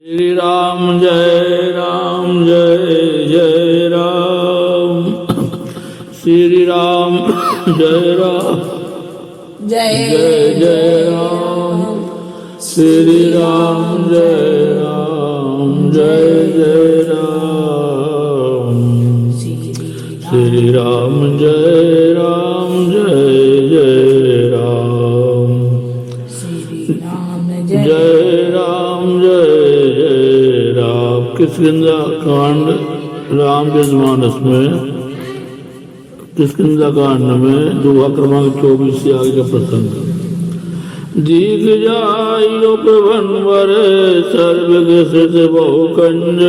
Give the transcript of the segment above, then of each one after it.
श्री राम जय जय राम। श्री राम जय जय जय राम। श्री राम जय जय राम। श्री राम जय जय राम। श्री राम जय राम जय राम। किष्किंधा कांड रामचरितमानस में किष्किंधा कांड में दुआ क्रमांक 24 से आगे का प्रसंग। दीघ जाइयो प्रभनवर सर्वगसित बहुकंज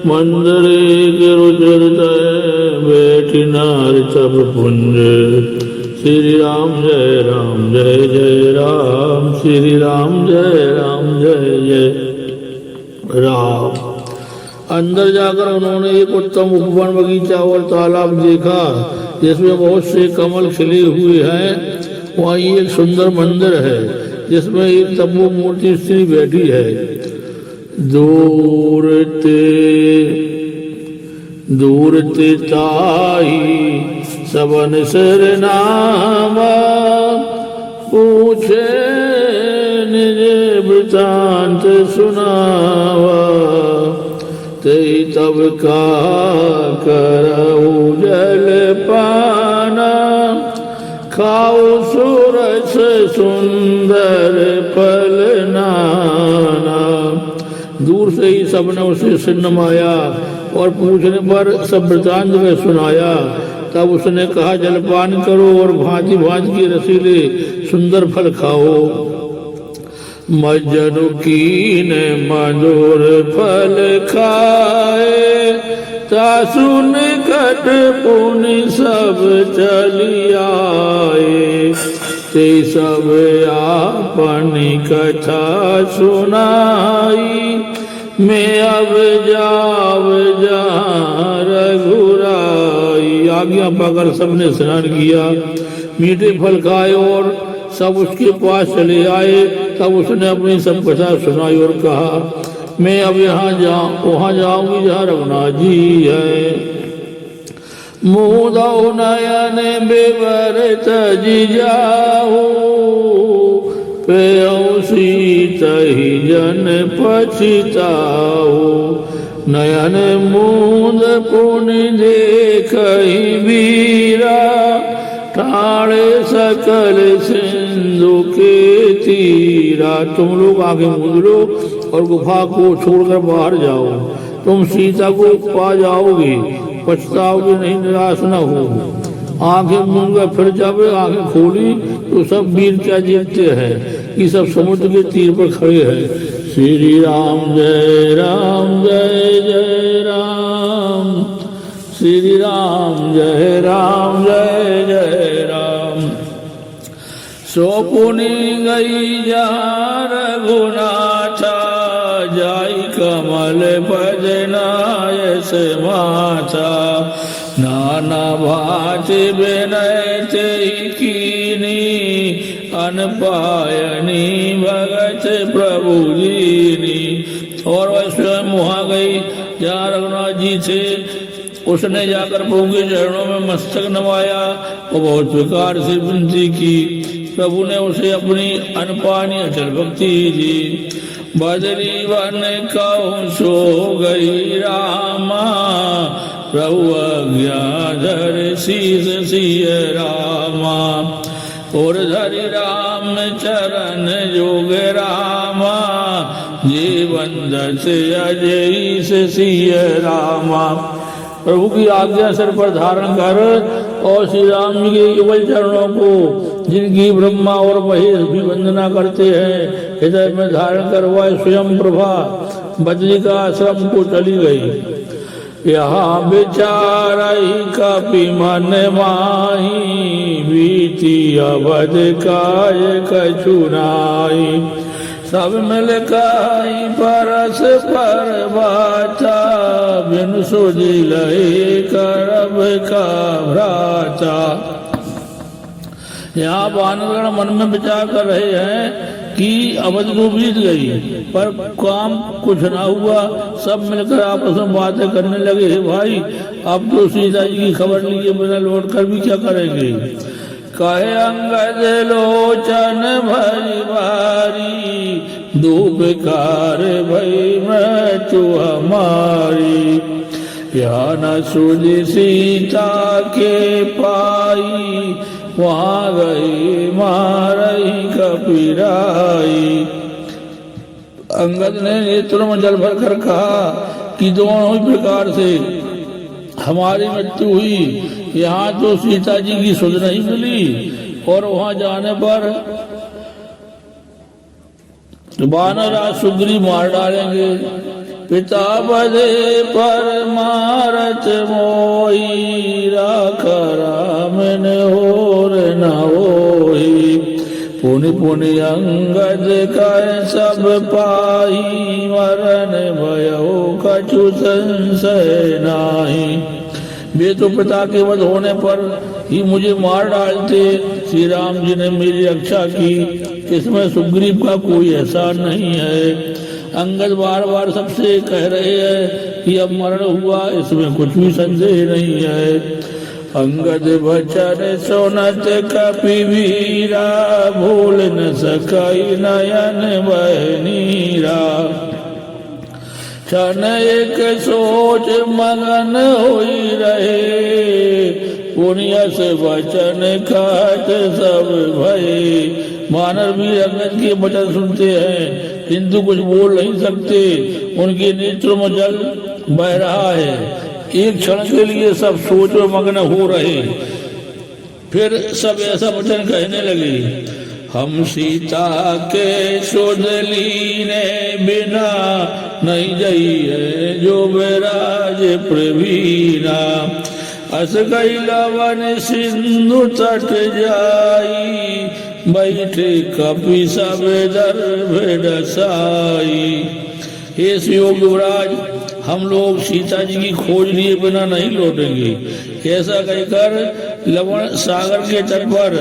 मंदरे के रुचर बैठी नार सब पुंज। श्री राम जय जय राम। श्री राम जय राम। अंदर जाकर उन्होंने एक उत्तम उपवन बगीचा और तालाब देखा जिसमें बहुत से कमल खिले हुए हैं। वहीं एक सुंदर मंदिर है जिसमें एक तब्बू मूर्ति स्त्री बैठी है। दूरते ताई सबन सिर नामा पूछे निज वृतांत सुनावा। ते तब का करऊ जल पाना खाओ सुरस सुंदर फल नाना। दूर से ही सबने उसे सिन्नमाया और पूछने पर सब वृतांत में सुनाया। तब उसने कहा जलपान करो और भांति भांति के रसीले सुंदर फल खाओ। मज्जनु कीन मधुर फल खाए तासुन कट पुनि सब चली आए। ते सब आपनी कथा सुनाई मैं अब जाव जहाँ रघुराई। आज्ञा पाकर सबने स्नान किया, मीठे फल खाए और सब उसके पास चले आए। तब उसने अपनी सब कथा सुनाई और कहा मैं अब वहाँ जाऊंगी जहाँ रघुनाथ जी है। मुदौ नयन बेवर तजी जाऊ पेऊ सीतहि जन पछिताऊ। नयन मूंद पुनि देखहि वीरा ठाणे सकल सिंधु के तीरा। तुम लोग आगे मूंद लो और गुफा को छोड़कर बाहर जाओ। तुम सीता को पा जाओगे, पछताओगे नहीं, निराश न हो। आंखें मूंद कर फिर जब आंखें खोली तो सब वीर क्या देखते हैं कि सब समुद्र के तीर पर खड़े हैं। श्री राम जय जय राम। श्री राम जय जय राम। सो पुनि गई जहाँ रघुनाथा जाई कमल भजनाय से माथा। नाना भांति विनय ते कीनी अनपायनी भगत प्रभु दीनी। और वह स्वयं वहाँ गई जहाँ रघुनाथ जी थे। उसने जाकर प्रभु के चरणों में मस्तक नवाया और बहुत प्रकार से विनती की। प्रभु ने उसे अपनी अनपानी अचल भक्ति दी। बदरी वन कहूँ सो गई रामा प्रभु अज्ञाधर शीस सिय रामा। और धरि राम चरण जोग रामा जीवन दस अजय से सिय रामा। प्रभु की आज्ञा सिर पर धारण कर और श्री राम जी के युगल चरणों को जिनकी ब्रह्मा और महेश भी वंदना करते हैं हृदय में धारण करवाए स्वयं प्रभा बद्री का आश्रम को चली गई। यहाँ विचार कपि मन माही बीती अवध काय कछु नाई। सब मिल काई परस पर बाचा बिन सुधि लहे करब का भ्राता। यहाँ वानरगण मन में विचार कर रहे हैं कि अवध को बीत गई, पर काम कुछ ना हुआ। सब मिलकर आपस में बातें करने लगे, हे भाई अब तो सीता जी की खबर लिए बिना लौट कर भी क्या करेंगे। कहे अंगद लोचन भरी भारी, दो बेकार भई मृत्यु हमारी। या न सूझी सीता के पाई, वहाँ गई मारई कपिराई। अंगद ने नेत्रों में जल भर कर कहा कि दोनों ही प्रकार से हमारी मृत्यु हुई। यहाँ तो सीता जी की सुध नहीं मिली, और वहां जाने पर वानर सुग्री मार डालेंगे। पिता बधे पर मारत मोही, राख राम ने होर न होई। पुनि पुनि अंगद कर सब पाई, मरण भयो कछु संशय नाही। वे तो पिता के वध होने पर ही मुझे मार डालते, श्री राम जी ने मेरी रक्षा की, इसमें सुग्रीव का कोई एहसान नहीं है। अंगद बार बार सबसे कह रहे हैं कि अब मरण हुआ, इसमें कुछ भी संदेह नहीं है। अंगद वचन सुनत कपि वीरा, भूल न सकई नयन बह नीरा। क्षण एक सोच मगन होई रहे, पुण्य से वचन कहत सब भय। मानव भी अंगद के वचन सुनते हैं किंतु कुछ बोल नहीं सकते, उनके नेत्रों में जल बह रहा है। एक क्षण के लिए सब सोच में मग्न हो रहे, फिर सब ऐसा वचन कहने लगे, हम सीता के शोध लीने बिना, नहीं जाइए जो विराज प्रवीणा। अस गई लवन सिंधु तट जाई, बैठे कपि सब दर्भ डसाई। हे सुयोग युवराज, हम लोग सीता जी की खोज लिए बिना नहीं लौटेंगे। ऐसा कहकर लवण सागर के तट पर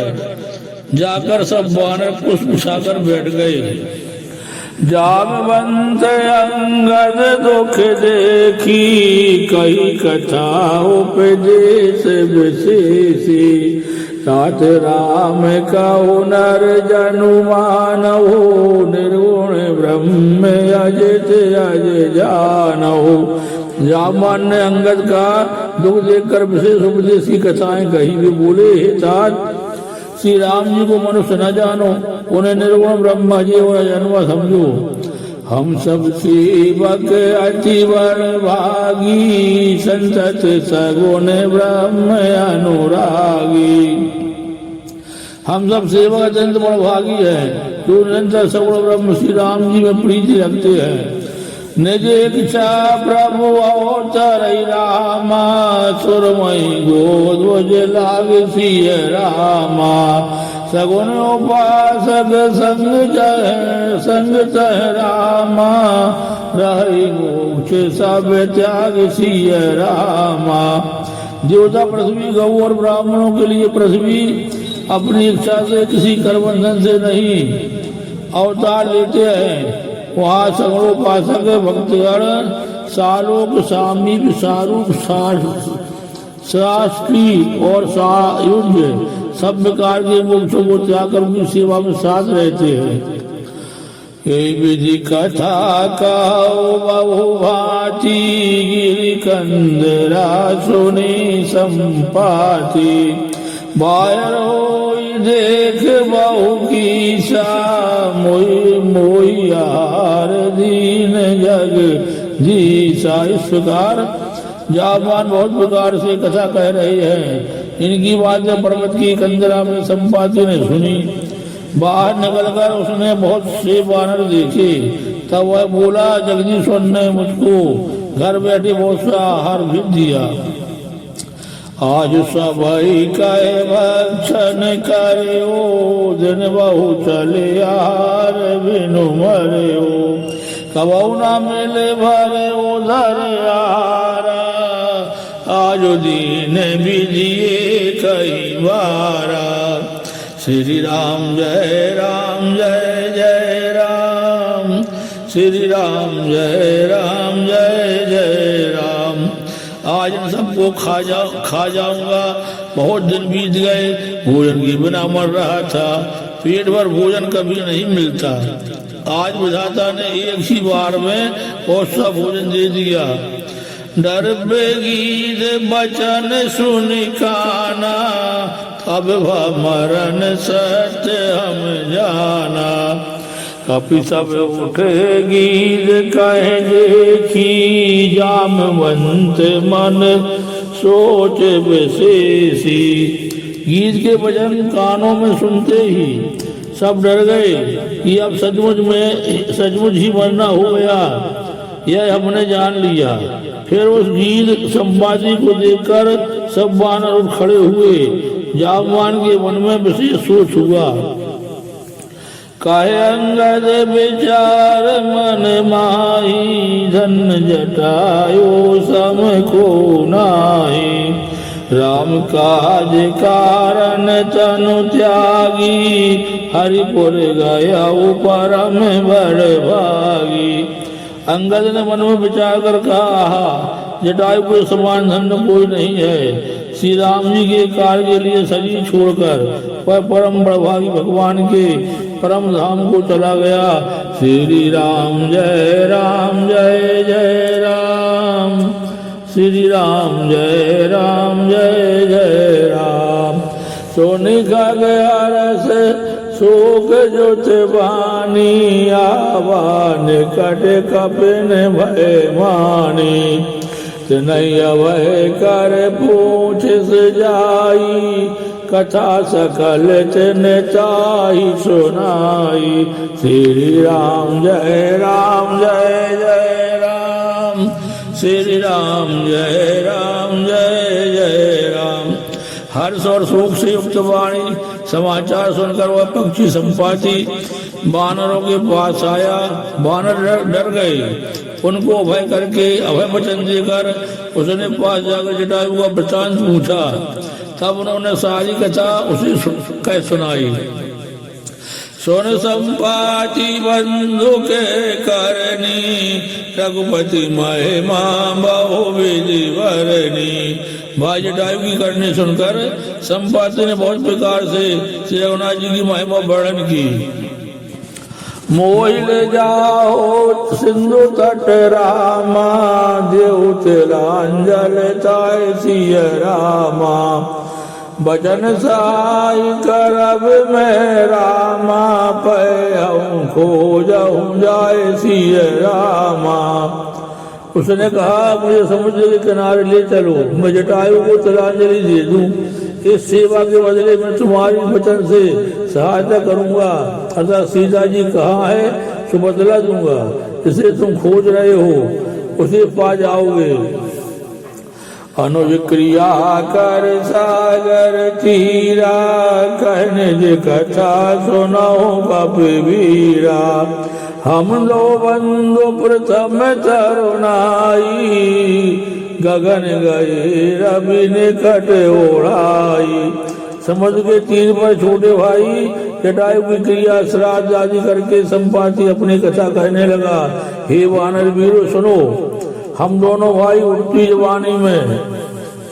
जाकर सब वानर पुष्प उछाकर बैठ गए। जामवंत अंगद दुख देखी, कई कथा उपदेश विशेषी। तात राम कहो नर जनु मानहु, निर्गुण ब्रह्म अजित अज जानहु। जामवान ने अंगद का दुख देखकर विशेष उपदेश की कथाएं कही। वे बोले, हे तात, श्री राम जी को मनुष्य न जानो, उन्हें निर्गुण ब्रह्म जी और जन्म समझो। हम सब सेवक अति भागी, संतत सगुण ब्रह्म अनुरागी। हम सब सेवक अत्यंत बड़भागी हैं, जो निरंतर सगुण ब्रह्म श्री राम जी में प्रीति रखते हैं। निज इच्छा प्रभु अवतर रामा, सुरमई गोध्वज लाग सिय रामा। सगुन उपासक संग तह रामा, रहि मोक्ष सब त्याग सिय रामा। देवता पृथ्वी, गौ और ब्राह्मणों के लिए पृथ्वी अपनी इच्छा से किसी करबंधन से नहीं अवतार लेते हैं। वहाँ सगुणोपासक भक्तगण सालोक सामीप सारूप शास्त्री और सायुज्य सब प्रकार के मोक्षों को त्याग कर उनकी सेवा में साथ रहते हैं। ये विधि कथा कहो बहु भांति, गिरि कंदरा सुनी संपाति। बायर होई देख बहु कीसा, मोई मोई आहार दीन जग जीसा। इस प्रकार जामवान बहुत प्रकार से कथा कह रहे हैं। इनकी बातें पर्वत की कंदरा में संपाति ने सुनी। बाहर निकलकर उसने बहुत से वानर देखे, तब वह बोला, जगदीश्वर ने मुझको घर बैठे बहुत सा आहार भी दिया। आज सबई कहे भक्षण करे, दिन बहु चले आहार बिनु मरे। कबहु न मिले भरे उधर आहार, आज दीन विधिये कई बारा। श्री राम जय जय श्री राम जय जय राम। आज इन सबको खा जाऊंगा। बहुत दिन बीत गए, भोजन के बिना मर रहा था। पेट भर भोजन कभी नहीं मिलता। आज विधाता ने एक ही बार में बहुत सा भोजन दे दिया। डर बेगीर बचन सुन काना, अब मरण सत्य हम जाना। कपि सब उठे गीत कहे देखी, जामवंत मन सोच विशेषी। गीत के वचन कानों में सुनते ही सब डर गए कि अब सचमुच ही मरना हो गया, यह हमने जान लिया। फिर उस गीत संवादी को देखकर सब वानर उठ खड़े हुए। जामवान के मन में विशेष सोच हुआ। काहे अंगद विचार मन माही, धन जटायो सम को नाही। राम काज कारण तनु त्यागी, हरिपुर गया परम बड़ भागी। अंगद ने मन में विचार कर कहा, जटायु के समान धन कोई नहीं है। श्री राम जी के कार्य के लिए शरीर छोड़कर वह परम बड़भागी भगवान के परम धाम को चला गया। श्री राम जय जय राम। श्री राम जय जय राम। सोने का गया रस शोक जोत बानी, आवान कट कपिन भय मानी। नहीं अवय कर पूछ जाई, कथा सकल तिन ताही सुनाई। श्री राम जय जय राम। श्री राम जय जय राम। हर्ष और शोक से युक्त वाणी समाचार सुनकर वह पक्षी संपाति वानरों के पास आया। वानर डर गए। उनको अभय करके अभय वचन देकर उसने पास जाकर जटायु का वृतांत पूछा। तब उन्होंने सारी कथा उसे कह सुनाई। सुन संपाति बंधु के करनी, रघुपति महिमा बहु विधि वरनी। भाई जटायु की करनी सुनकर संपाति ने बहुत प्रकार से श्री रघुनाथ जी की महिमा वर्णन की। मोहिल जाओ सिंधु तट रामा, देव तिलांजल ताय सिय रामा। बचन साई करब में रामा, पैहूं खोजहूं जाय सिय रामा। उसने कहा, मुझे समुद्र के किनारे ले चलो, मैं जटायु को तिलांजलि दे दूं। इस सेवा के बदले में तुम्हारी वचन से सहायता करूंगा। अर्थात सीता जी कहाँ है तो बदला दूंगा। जिसे तुम खोज रहे हो उसे पा जाओगे। अनुज क्रिया कर सागर तीरा, कहने जे कथा सुनाओ कपिवीरा। हम लो बंधु प्रथम तरुणाई, गगन गए रवि निकट ओढ़ाई। समुद्र के तीर पर छोटे भाई जटायु की क्रिया श्राद्ध आदि करके संपाति अपनी कथा कहने लगा। हे वानर वीरो सुनो, हम दोनों भाई उड़ती जवानी में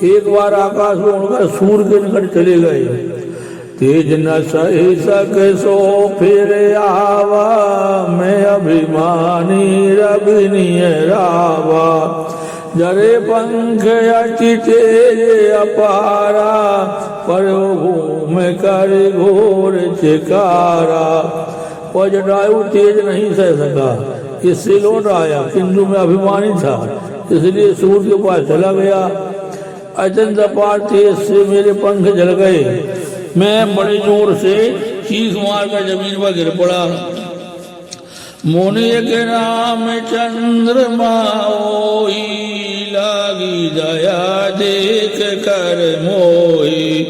एक बार आकाश में उड़कर सूर्य के निकट चले गए। तेज न सही सक सो फिर आवा, मैं अभिमानी रविनीय रावा। जरे पंख अति तेज अपारा, पर घूम कर घोर चिकारा। और जटायु तेज नहीं सह सका, इससे लौट आया, किंतु मैं अभिमानी था इसलिए सूर्य के पास चला गया। अत्यंत अपार तेज से मेरे पंख जल गए। मैं बड़े जोर से चीख मारकर जमीन पर गिर पड़ा। मुनि के नाम चंद्रमा ओई, लागी दया देख कर मोही।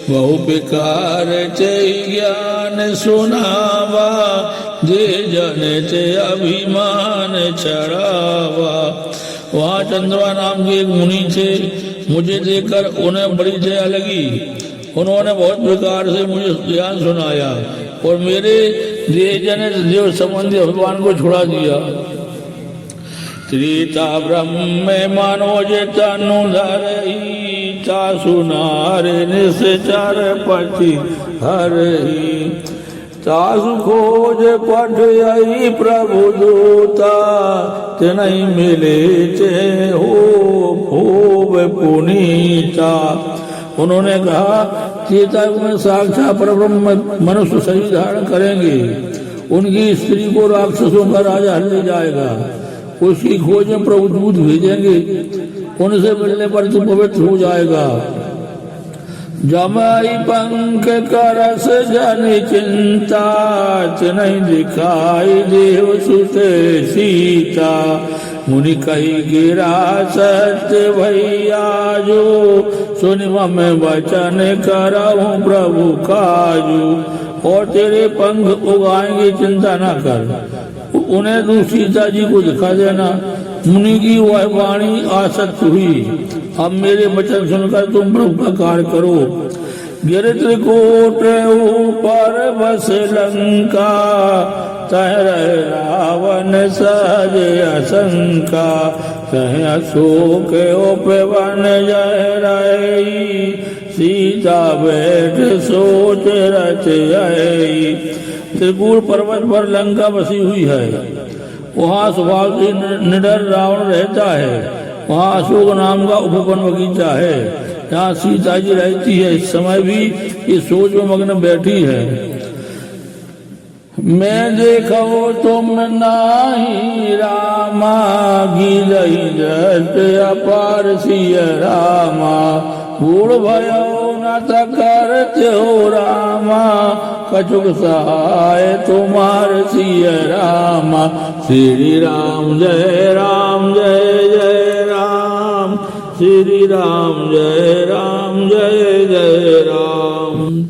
बहु प्रकार ते ज्ञान सुनावा, दे जन ते अभिमान चढ़ावा। वहाँ चंद्रमा नाम के एक मुनि थे। मुझे देखकर उन्हें बड़ी दया लगी। उन्होंने बहुत प्रकार से मुझे ज्ञान सुनाया और मेरे ये जन देव संबंधी भगवान को छुड़ा दिया। त्रेता ब्रह्म मनोज तनु धरही सुनारे निश्चर पति हरही तासु खोज पठ आई प्रभु दूता तेनई मिले चे हो पुनीता। उन्होंने कहा सीता में साक्षात परब्रह्म मनुष्य शरीर धारण करेंगे, उनकी स्त्री को राक्षसों का राजा ले जाएगा, उसकी खोज में प्रभु दूत भेजेंगे, उनसे मिलने पर तू पवित्र हो जाएगा। जमाई पंख करस जन चिंता नहीं दिखाई देव सुते सीता। मुनि कही गिरा सत्य भैया जो सुनि मम वचन कराऊं प्रभु काजू। और तेरे पंख उगाएंगे, चिंता ना कर, उन्हें तू सीता जी को दिखा देना। मुनि की वह वाणी आसक्त हुई, अब मेरे वचन सुनकर तुम प्रभु का कार्य करो। गिरत्रकूट ऊपर बस लंका तह रावण सज आशंका। तह अशोक उपवन जय रही सीता बैठ सोच रच आई। त्रिकूट पर्वत पर लंका बसी हुई है, वहाँ स्वभाव से निडर रावण रहता है। वहाँ अशोक नाम का उपवन बगीचा है, यहाँ सीता जी रहती है। इस समय भी ये सोच में मग्न बैठी है। मैं देखो तुम नाही रामा गिरही जट अपार सिय रामा। बूढ़ भयो न करते हो रामा कछुक सहाय तुम्हार सिय रामा। श्री राम जय राम जय जय राम। श्री राम जय जय राम।